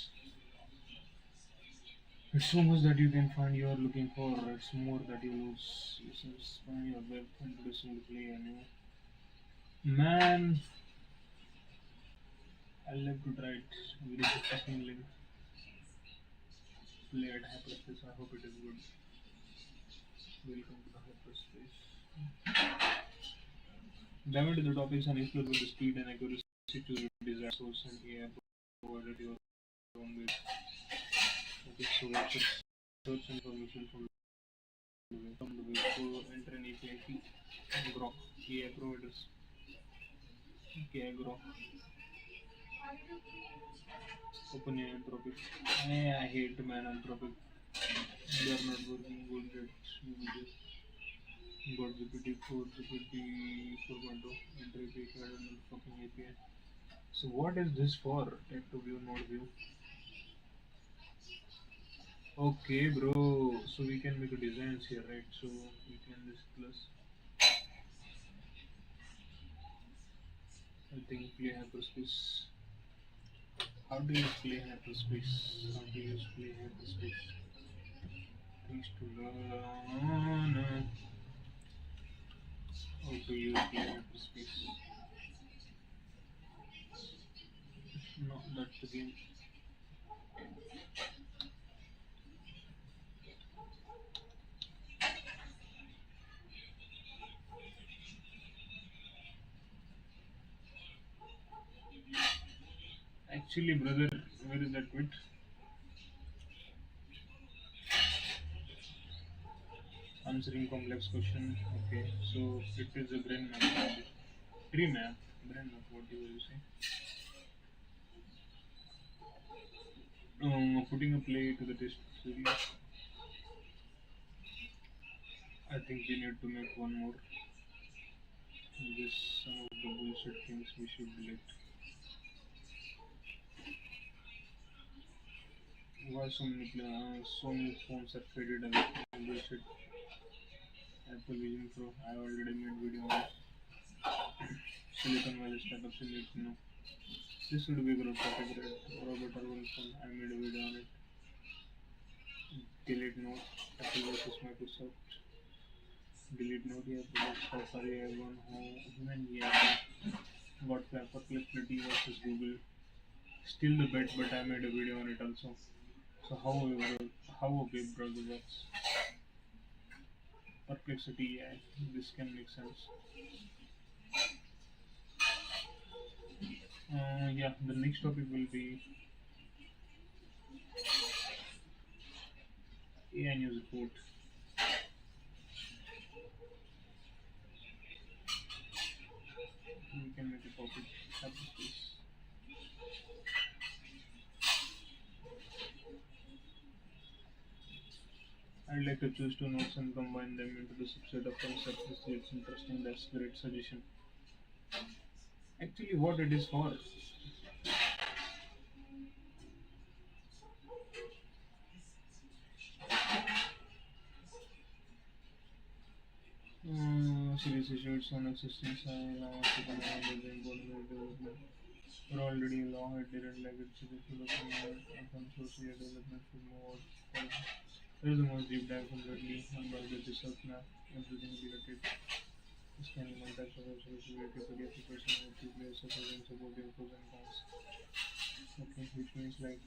It's so much that you can find you are looking for. It's more that you lose. Find your web introducing the play and you. Man, I love to try it. Where is the fucking link? Play at hyperspace. I hope it is good. Welcome to the hyperspace. Dive into the topics and explore with the speed and accuracy to design source and AI provided your own way. Okay, so let's search information from the web. So enter an API key. Grok. AI providers. Okay, Grok. Open Anthropic. I hate man Anthropic. They are not working good at videos. Got GPT 4, GPT 4.0, enter API, I don't know the fucking API. So what is this for? Type to view, node view. Okay, bro. So we can make a designs here, right? So we can this plus. I think play hyperspace. How do you play hyperspace? How do you play hyperspace? Things to learn. How do you play hyperspace? No, that's the game. Actually, brother, where is that quit? answering complex question. Okay, so it is a brain map. Tree map. Brain map. What do you say? Putting a play to the test series. I think we need to make one more. This some of the bullshit things we should delete. Why so many phones are faded away? Bullshit. Apple Vision Pro. I already made video on it. Silicon Valley startups you need to know. This would be growth category. Robert Urban phone. I made a video on it. Delete note. Apple versus Microsoft. Delete note. Yeah, project how far you have gone. How when yeah. Got perplexity versus Google. Still the bet, but I made a video on it also. So how a web browser works. Perplexity, yeah, this can make sense. Yeah, the next topic will be AI news report. We can make a topic about this. I'd like to choose two notes and combine them into the subset of concepts. This is interesting. That's a great suggestion. Actually, what it is for? Series issues on existence. I now want to combine the important development. We're already in law. I didn't like it. Suggested open source development should move out. There is a most deep dive completely about the research map. Everything related. Scanning one types of responsibility for the application with two players supporting supporting pros and cons. Okay, which means like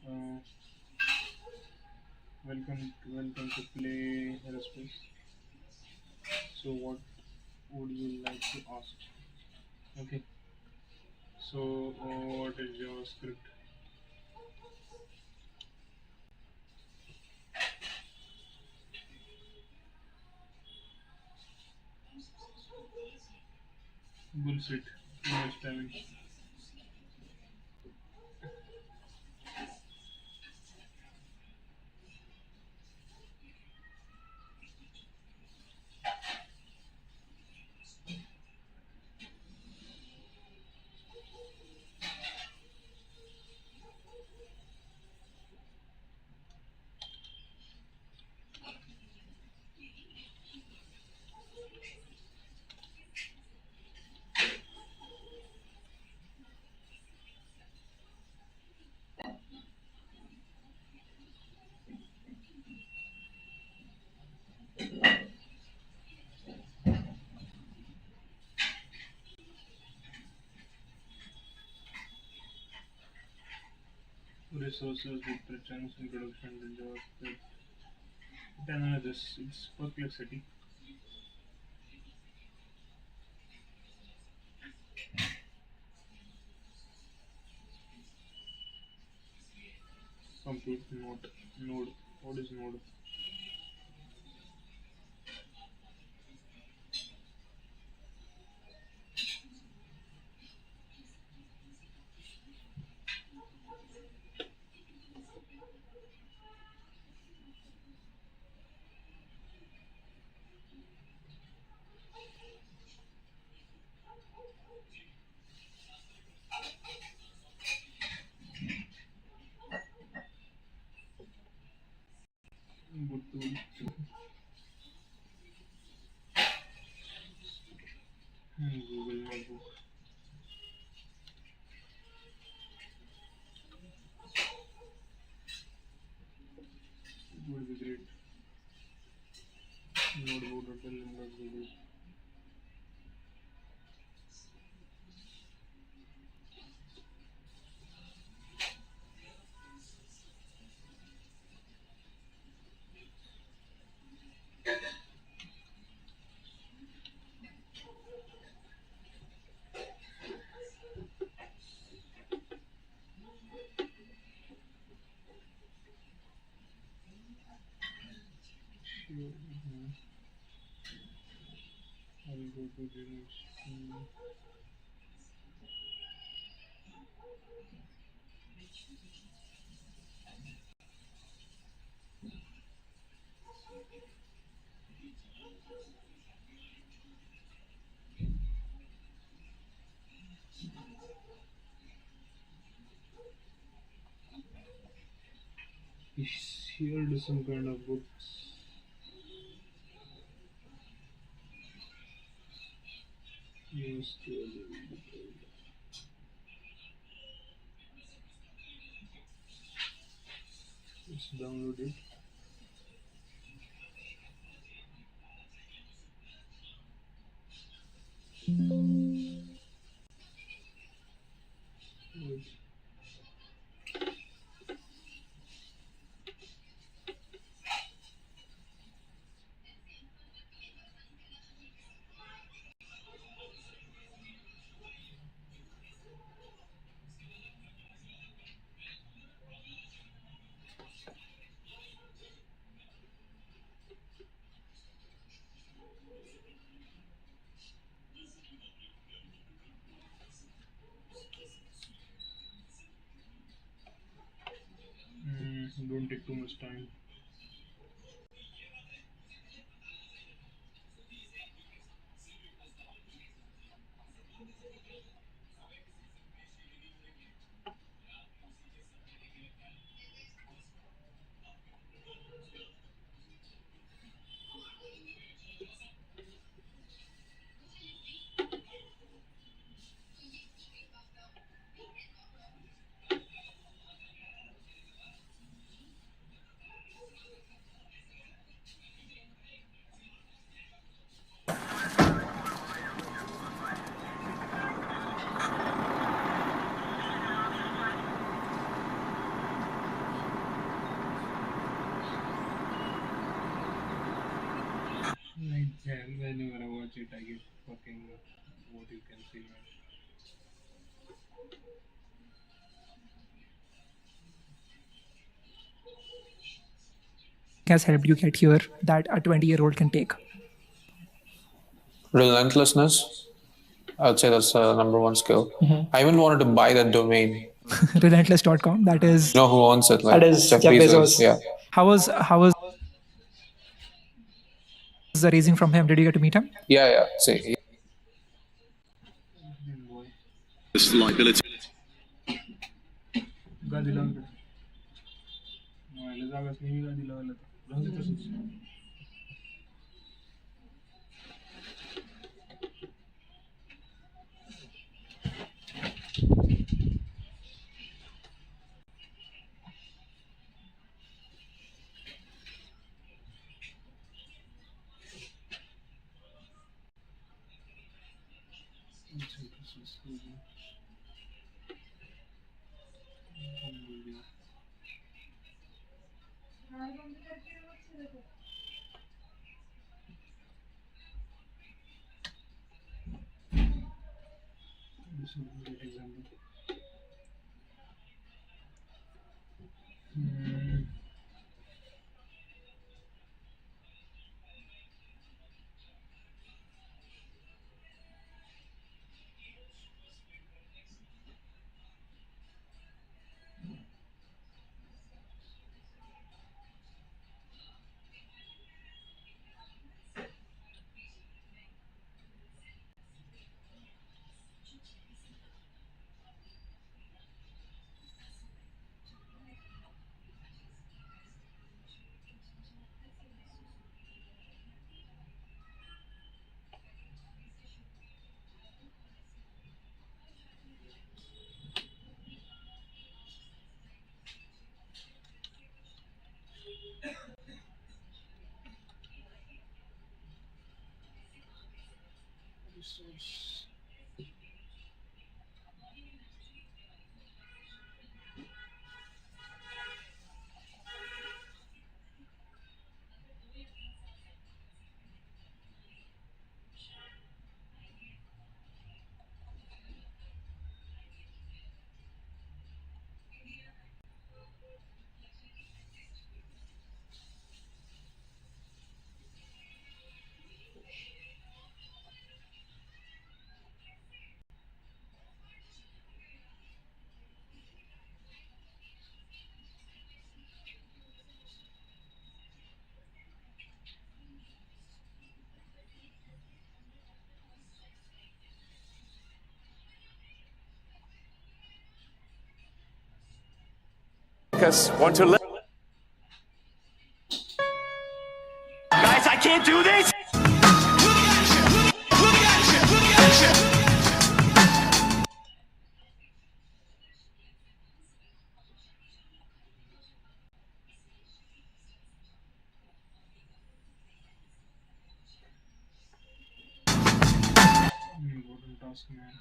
uh, welcome to play aerospace. So what would you like to ask? Okay, so what is JavaScript? Bullshit. Image timing. Resources, with chunks, introduction to JavaScript. It analyzes its perplexity. Compute node. What is node? Good tool. Google Notebook. It would be great. Notebook hotel in the Google. Sure. I will go to Linux. He shared some kind of books. Yes, let's download it. Wait. Don't take too much time. Whenever I watch it, I get fucking what you can see, man. has helped you get here that a 20-year-old can take? Relentlessness. I would say that's number one skill. I even wanted to buy that domain. Relentless.com. That is. You know who owns it? Like That is Jeff Jeff Bezos. Bezos. Yeah. How was the raising from him? Did you get to meet him? Yeah. See, Boy. This liability. गादी लावून per. मला जागाच नाही गादी लावायला तर. राहू दे तसंच. This is a great example. Resource. Marcus, want to Guys, I can't do this! Important task, man.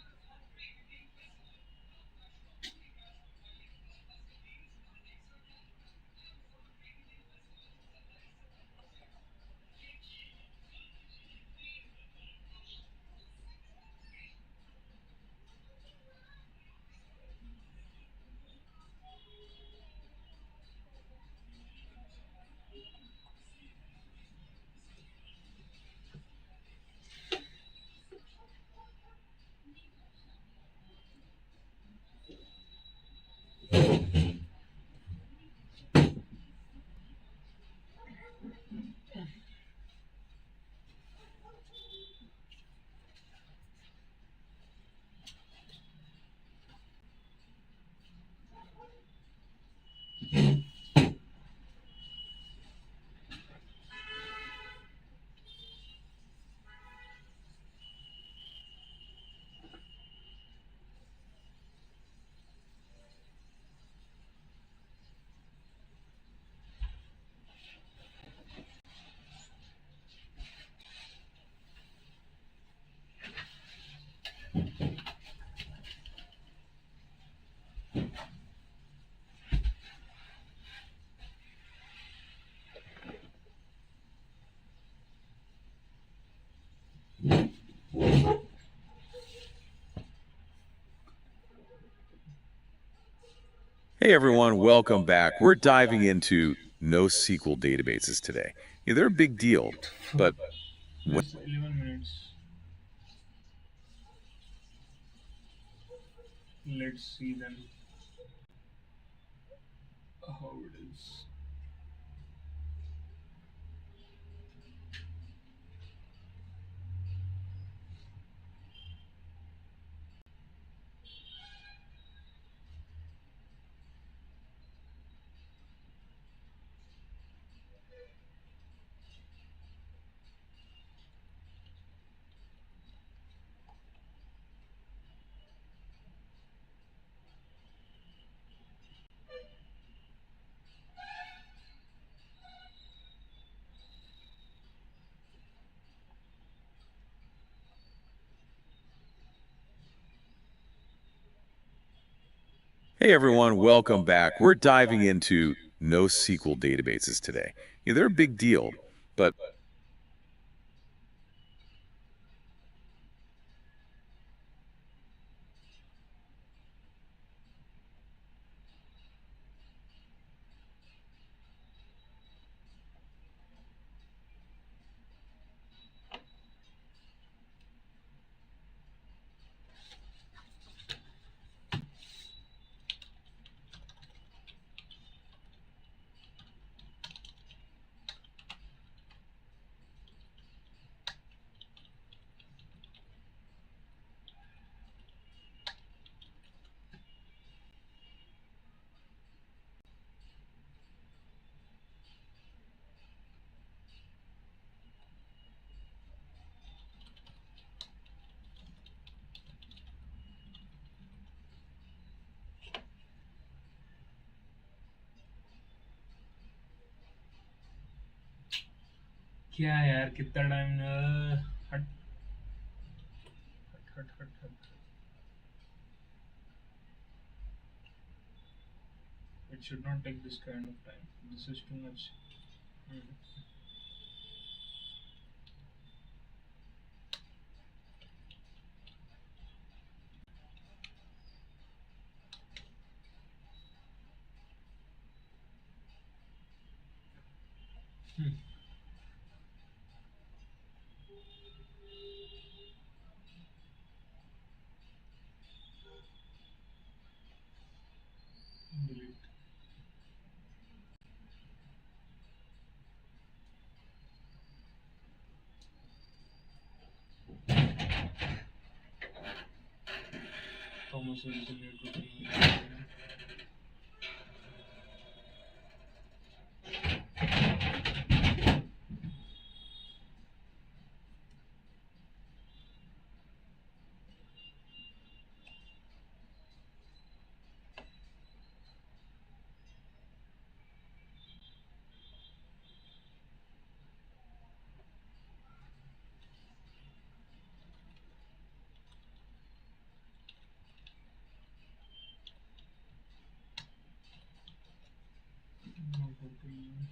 Hey everyone, welcome back. We're diving into NoSQL databases today. Yeah, they're a big deal, but There's 11 minutes. Let's see then how it is. hey everyone, welcome back. We're diving into NoSQL databases today. Yeah, they're a big deal, but क्या यार कितना time हट हट हट हट हट It should not take this kind of time. This is too much. Delete. Thomas Wilson, you to something